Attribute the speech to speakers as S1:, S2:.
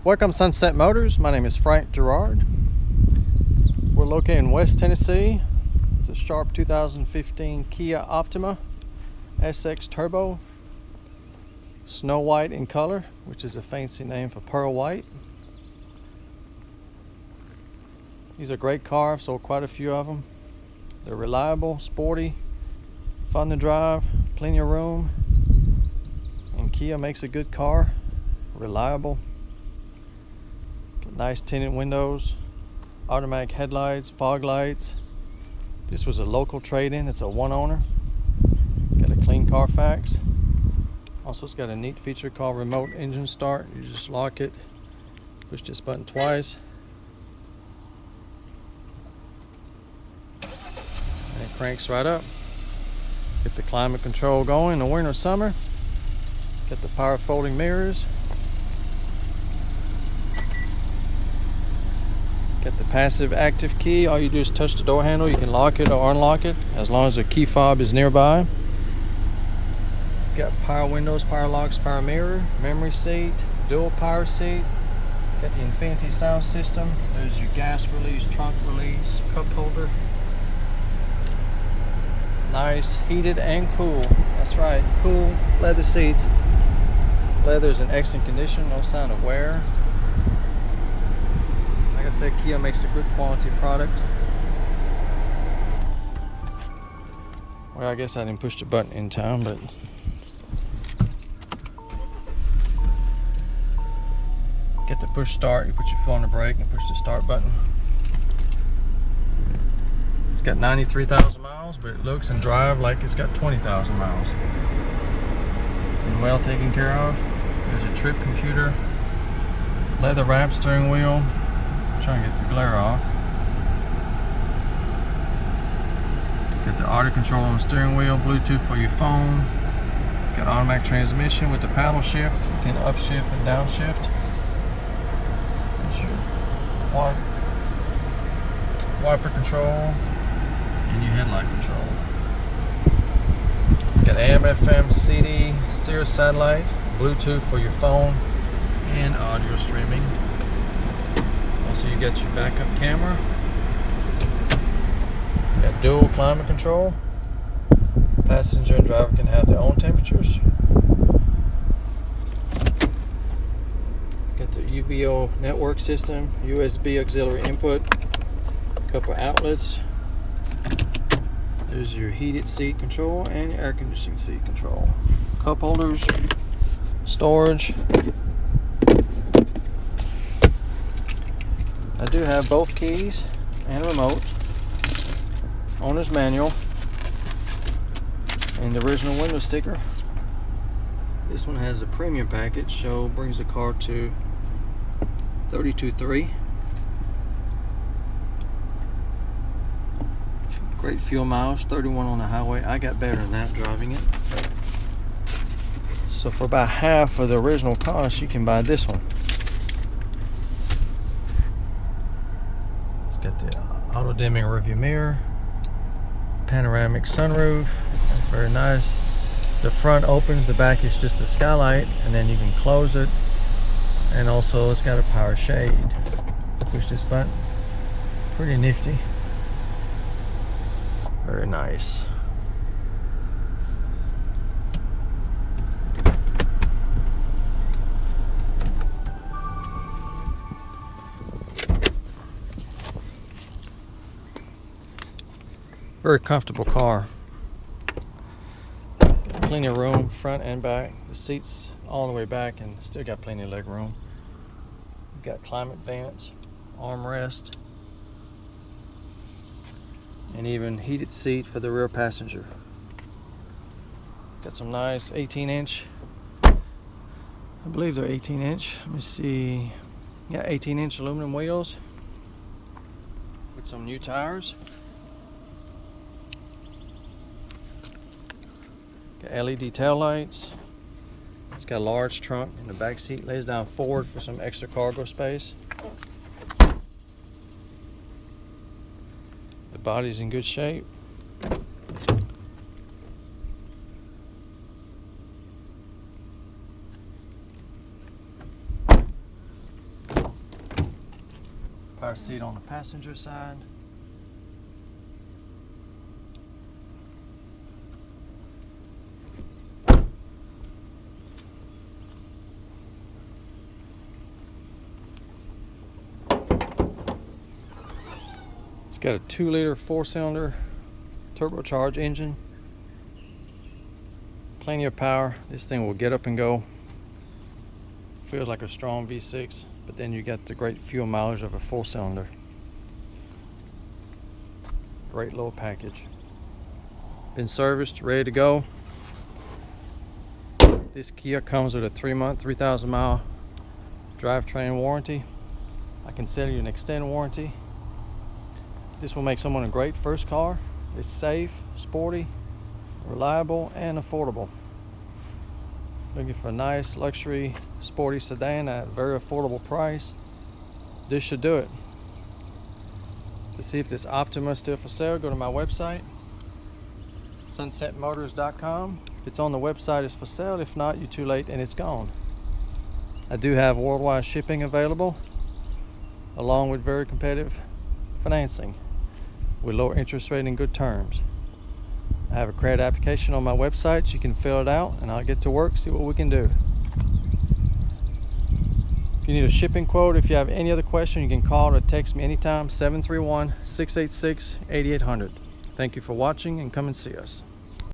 S1: Welcome Sunset Motors. My name is Frank Gerard. We're located in West Tennessee. It's a sharp 2015 Kia Optima SX Turbo, snow white in color, which is a fancy name for pearl white. These are great cars. I've sold quite a few of them. They're reliable, sporty, fun to drive, plenty of room, and Kia makes a good car, reliable. Nice tinted windows, automatic headlights, fog lights. This was a local trade-in. It's a one owner. Got a clean Carfax. Also, it's got a neat feature called remote engine start. You just lock it, push this button twice, and it cranks right up. Get the climate control going in the winter or summer. Got the power folding mirrors. Got the passive active key. All you do is touch the door handle. You can lock it or unlock it as long as the key fob is nearby. Got power windows, power locks, power mirror, memory seat, dual power seat. Got the Infinity sound system. There's your gas release, trunk release, cup holder. Nice, heated and cool. That's right, cool leather seats. Leather's in excellent condition, no sign of wear. Like I said, Kia makes a good quality product. Well, I guess I didn't push the button in time, but get the push start. You put your foot on the brake and push the start button. It's got 93,000 miles, but it looks and drives like it's got 20,000 miles. It's been well taken care of. There's a trip computer, leather wrapped steering wheel. Try and get the glare off. Got the auto control on the steering wheel, Bluetooth for your phone. It's got automatic transmission with the paddle shift. You can upshift and downshift. There's your wiper control and your headlight control. Got AM, FM, CD, Sirius satellite, Bluetooth for your phone, and audio streaming. Also, you got your backup camera. Got dual climate control. Passenger and driver can have their own temperatures. Got the UVO network system, USB auxiliary input, a couple outlets. There's your heated seat control and your air conditioning seat control. Cup holders, storage. I do have both keys and remote, owner's manual, and the original window sticker. This one has a premium package, so brings the car to 32.3. Great fuel mileage, 31 on the highway. I got better than that driving it. So for about half of the original cost, you can buy this one. Got the auto dimming rearview mirror, panoramic sunroof. That's very nice. The front opens, the back is just a skylight, and then you can close it. And also it's got a power shade. Push this button. Pretty nifty. Very nice. Very comfortable car. Plenty of room, front and back. The seats all the way back and still got plenty of leg room. You've got climate vents, armrest, and even heated seat for the rear passenger. Got some nice 18-inch. I believe they're 18-inch. Let me see. Yeah, 18-inch aluminum wheels with some new tires. Got LED tail lights. It's got a large trunk in the back seat. Lays down forward for some extra cargo space. The body's in good shape. power seat on the passenger side. It's got a 2-liter 4-cylinder turbocharged engine. Plenty of power. This thing will get up and go. Feels like a strong V6, but then you got the great fuel mileage of a 4-cylinder. Great little package. Been serviced, ready to go. This Kia comes with a 3-month, 3,000-mile drivetrain warranty. I consider you an extended warranty. This will make someone a great first car. It's safe, sporty, reliable, and affordable. Looking for a nice luxury sporty sedan at a very affordable price, this should do it. To see if this Optima is still for sale, go to my website, sunsetmotors.com. If it's on the website, it's for sale. If not, you're too late and it's gone. I do have worldwide shipping available, along with very competitive financing with low interest rate and good terms. I have a credit application on my website. You can fill it out and I'll get to work, see what we can do. If you need a shipping quote, if you have any other question, you can call or text me anytime, 731-686-8800. Thank you for watching and come and see us.